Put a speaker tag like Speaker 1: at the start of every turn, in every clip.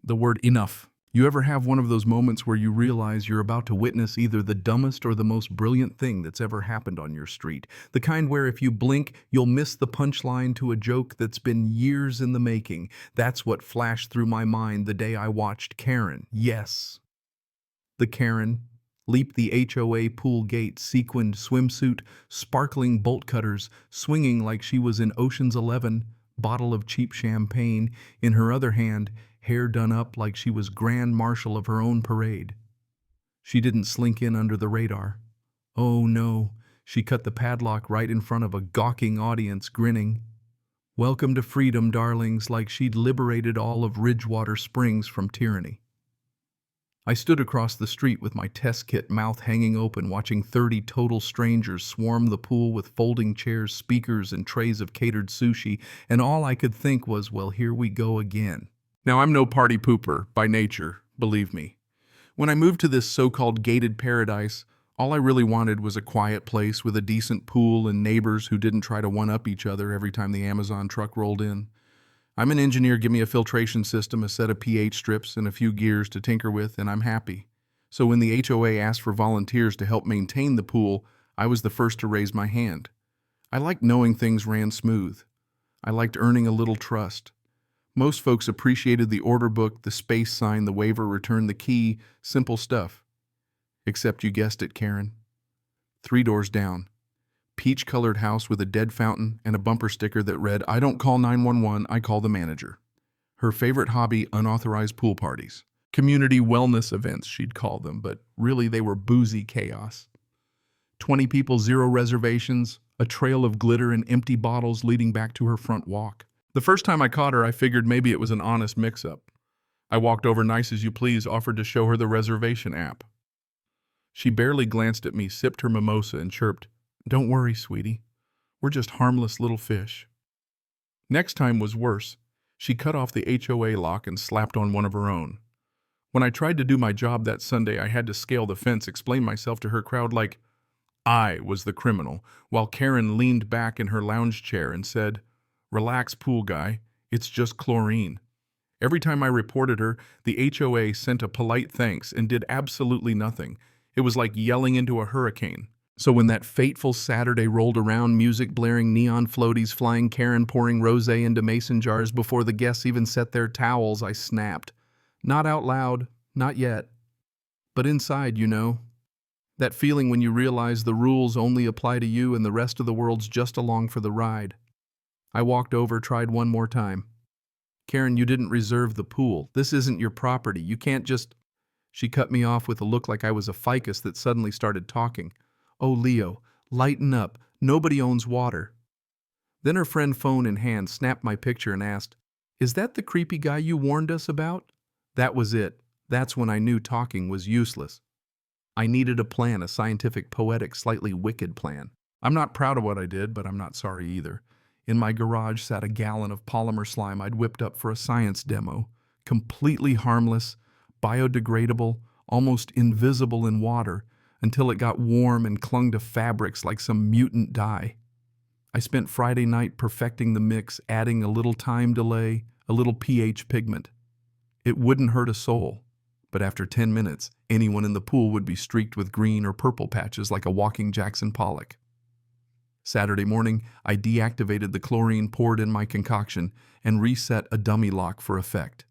Speaker 1: the word enough. You ever have one of those moments where you realize you're about to witness either the dumbest or the most brilliant thing that's ever happened on your street? The kind where if you blink, you'll miss the punchline to a joke that's been years in the making. That's what flashed through my mind the day I watched Karen. Yes, the Karen leap the HOA pool gate, sequined swimsuit, sparkling bolt cutters, swinging like she was in Ocean's 11, bottle of cheap champagne in her other hand, hair done up like she was grand marshal of her own parade. She didn't slink in under the radar. Oh no, she cut the padlock right in front of a gawking audience, grinning. Welcome to freedom, darlings, like she'd liberated all of Ridgewater Springs from tyranny. I stood across the street with my test kit mouth hanging open, watching 30 total strangers swarm the pool with folding chairs, speakers, and trays of catered sushi, and all I could think was, well, here we go again. Now, I'm no party pooper by nature, believe me. When I moved to this so-called gated paradise, all I really wanted was a quiet place with a decent pool and neighbors who didn't try to one-up each other every time the Amazon truck rolled in. I'm an engineer, give me a filtration system, a set of pH strips, and a few gears to tinker with, and I'm happy. So when the HOA asked for volunteers to help maintain the pool, I was the first to raise my hand. I liked knowing things ran smooth. I liked earning a little trust. Most folks appreciated the order book, the space sign, the waiver, return the key, simple stuff. Except you guessed it, Karen. 3 doors down. Peach-colored house with a dead fountain and a bumper sticker that read, "I don't call 911, I call the manager." Her favorite hobby, unauthorized pool parties. Community wellness events, she'd call them, but really they were boozy chaos. 20 people, 0 reservations, a trail of glitter and empty bottles leading back to her front walk. The first time I caught her, I figured maybe it was an honest mix-up. I walked over, nice as you please, offered to show her the reservation app. She barely glanced at me, sipped her mimosa, and chirped, "Don't worry, sweetie. We're just harmless little fish." Next time was worse. She cut off the HOA lock and slapped on one of her own. When I tried to do my job that Sunday, I had to scale the fence, explain myself to her crowd like I was the criminal, while Karen leaned back in her lounge chair and said, "Relax, pool guy. It's just chlorine." Every time I reported her, the HOA sent a polite thanks and did absolutely nothing. It was like yelling into a hurricane. So when that fateful Saturday rolled around, music blaring, neon floaties flying, Karen pouring rosé into mason jars before the guests even set their towels, I snapped. Not out loud, not yet. But inside, you know. That feeling when you realize the rules only apply to you and the rest of the world's just along for the ride. I walked over, tried one more time. "Karen, you didn't reserve the pool. This isn't your property. You can't just..." She cut me off with a look like I was a ficus that suddenly started talking. "Oh, Leo, lighten up. Nobody owns water." Then her friend, phone in hand, snapped my picture and asked, "Is that the creepy guy you warned us about?" That was it. That's when I knew talking was useless. I needed a plan, a scientific, poetic, slightly wicked plan. I'm not proud of what I did, but I'm not sorry either. In my garage sat a gallon of polymer slime I'd whipped up for a science demo. Completely harmless, biodegradable, almost invisible in water, until it got warm and clung to fabrics like some mutant dye. I spent Friday night perfecting the mix, adding a little time delay, a little pH pigment. It wouldn't hurt a soul, but after 10 minutes, anyone in the pool would be streaked with green or purple patches like a walking Jackson Pollock. Saturday morning, I deactivated the chlorine poured in my concoction and reset a dummy lock for effect.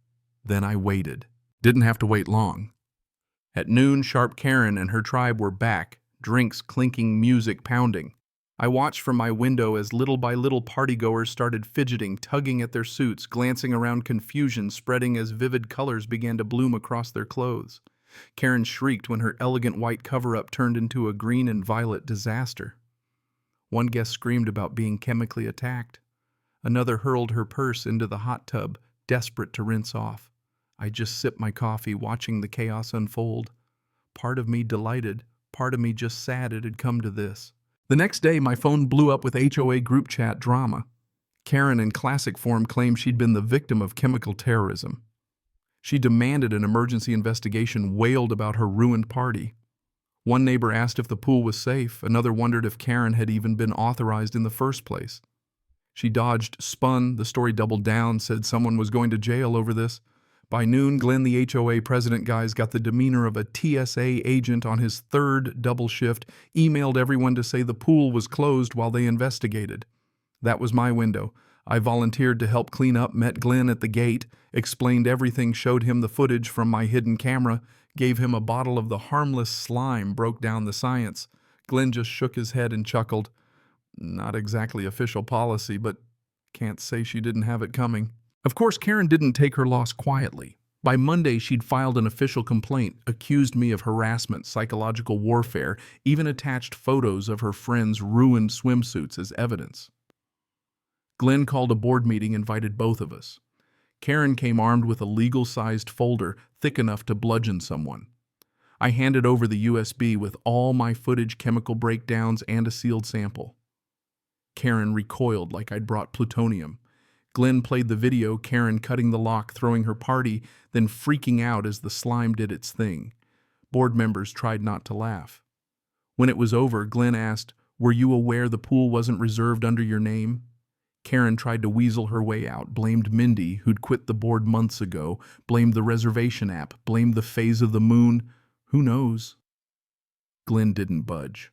Speaker 1: Then I waited. Didn't have to wait long. At noon, sharp Karen and her tribe were back, drinks clinking, music pounding. I watched from my window as little by little partygoers started fidgeting, tugging at their suits, glancing around, confusion spreading as vivid colors began to bloom across their clothes. Karen shrieked when her elegant white cover-up turned into a green and violet disaster. One guest screamed about being chemically attacked. Another hurled her purse into the hot tub, desperate to rinse off. I just sipped my coffee, watching the chaos unfold. Part of me delighted, part of me just sad it had come to this. The next day, my phone blew up with HOA group chat drama. Karen, in classic form, claimed she'd been the victim of chemical terrorism. She demanded an emergency investigation, wailed about her ruined party. One neighbor asked if the pool was safe. Another wondered if Karen had even been authorized in the first place. She dodged, spun, the story doubled down, said someone was going to jail over this. By noon, Glenn, the HOA president guy's got the demeanor of a TSA agent on his third double shift, emailed everyone to say the pool was closed while they investigated. That was my window. I volunteered to help clean up, met Glenn at the gate, explained everything, showed him the footage from my hidden camera, gave him a bottle of the harmless slime, broke down the science. Glenn just shook his head and chuckled. Not exactly official policy, but can't say she didn't have it coming. Of course, Karen didn't take her loss quietly. By Monday, she'd filed an official complaint, accused me of harassment, psychological warfare, even attached photos of her friends' ruined swimsuits as evidence. Glenn called a board meeting, invited both of us. Karen came armed with a legal-sized folder thick enough to bludgeon someone. I handed over the USB with all my footage, chemical breakdowns, and a sealed sample. Karen recoiled like I'd brought plutonium. Glenn played the video, Karen cutting the lock, throwing her party, then freaking out as the slime did its thing. Board members tried not to laugh. When it was over, Glenn asked, "Were you aware the pool wasn't reserved under your name?" Karen tried to weasel her way out, blamed Mindy, who'd quit the board months ago, blamed the reservation app, blamed the phase of the moon. Who knows? Glenn didn't budge.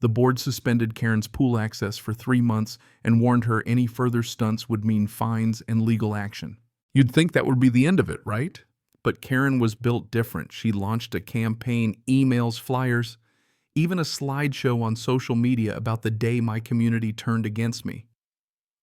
Speaker 1: The board suspended Karen's pool access for 3 months and warned her any further stunts would mean fines and legal action. You'd think that would be the end of it, right? But Karen was built different. She launched a campaign, emails, flyers, even a slideshow on social media about the day my community turned against me.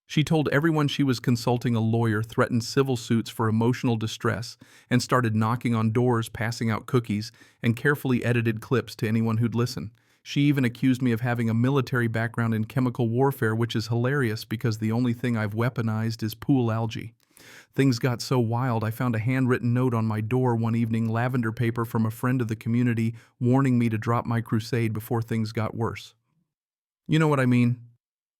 Speaker 1: She told everyone she was consulting a lawyer, threatened civil suits for emotional distress, and started knocking on doors, passing out cookies, and carefully edited clips to anyone who'd listen. She even accused me of having a military background in chemical warfare, which is hilarious because the only thing I've weaponized is pool algae. Things got so wild, I found a handwritten note on my door one evening, lavender paper from a friend of the community, warning me to drop my crusade before things got worse. You know what I mean?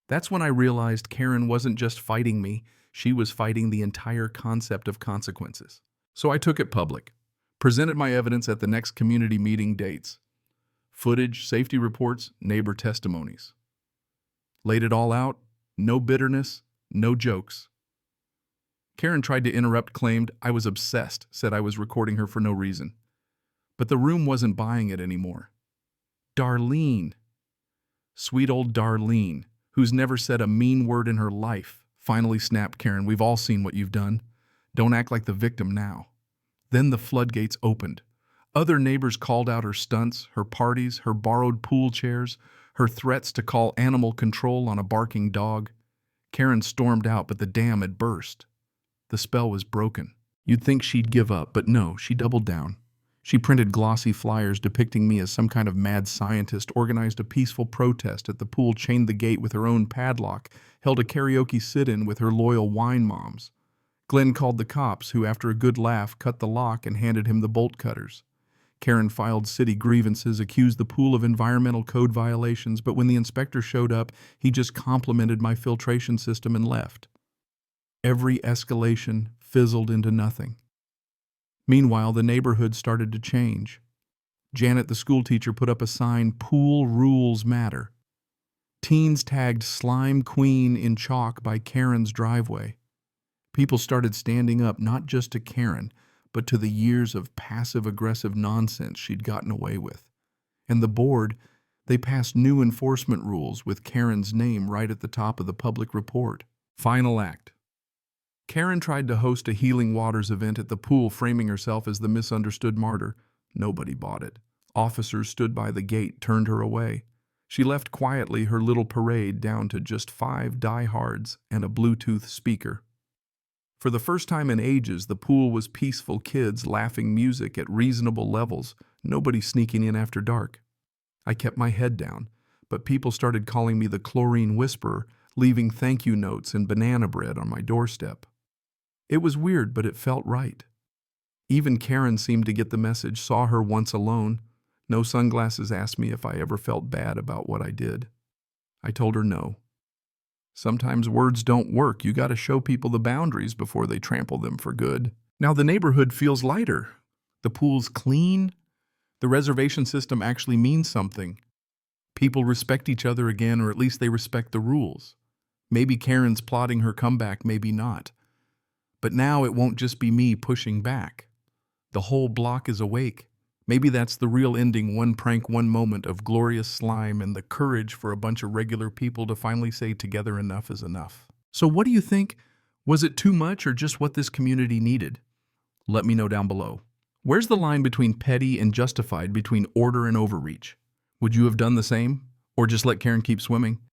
Speaker 1: That's when I realized Karen wasn't just fighting me, she was fighting the entire concept of consequences. So I took it public, presented my evidence at the next community meeting dates. Footage, safety reports, neighbor testimonies. Laid it all out, no bitterness, no jokes. Karen tried to interrupt, claimed I was obsessed, said I was recording her for no reason. But the room wasn't buying it anymore. Darlene, sweet old Darlene, who's never said a mean word in her life, finally snapped Karen. We've all seen what you've done. Don't act like the victim now. Then the floodgates opened. Other neighbors called out her stunts, her parties, her borrowed pool chairs, her threats to call animal control on a barking dog. Karen stormed out, but the dam had burst. The spell was broken. You'd think she'd give up, but no, she doubled down. She printed glossy flyers depicting me as some kind of mad scientist, organized a peaceful protest at the pool, chained the gate with her own padlock, held a karaoke sit-in with her loyal wine moms. Glenn called the cops, who, after a good laugh, cut the lock and handed him the bolt cutters. Karen filed city grievances, accused the pool of environmental code violations, but when the inspector showed up, he just complimented my filtration system and left. Every escalation fizzled into nothing. Meanwhile, the neighborhood started to change. Janet, the schoolteacher, put up a sign, "Pool Rules Matter." Teens tagged "Slime Queen" in chalk by Karen's driveway. People started standing up not just to Karen, but to the years of passive-aggressive nonsense she'd gotten away with. And the board, they passed new enforcement rules with Karen's name right at the top of the public report. Final act. Karen tried to host a Healing Waters event at the pool, framing herself as the misunderstood martyr. Nobody bought it. Officers stood by the gate, turned her away. She left quietly, her little parade down to just 5 diehards and a Bluetooth speaker. For the first time in ages, the pool was peaceful, kids laughing, music at reasonable levels, nobody sneaking in after dark. I kept my head down, but people started calling me the chlorine whisperer, leaving thank you notes and banana bread on my doorstep. It was weird, but it felt right. Even Karen seemed to get the message, saw her once alone. No sunglasses, asked me if I ever felt bad about what I did. I told her no. Sometimes words don't work. You got to show people the boundaries before they trample them for good. Now the neighborhood feels lighter. The pool's clean. The reservation system actually means something. People respect each other again, or at least they respect the rules. Maybe Karen's plotting her comeback, maybe not. But now it won't just be me pushing back. The whole block is awake. Maybe that's the real ending, one prank, one moment of glorious slime and the courage for a bunch of regular people to finally say together enough is enough. So what do you think? Was it too much or just what this community needed? Let me know down below. Where's the line between petty and justified, between order and overreach? Would you have done the same? Or just let Karen keep swimming?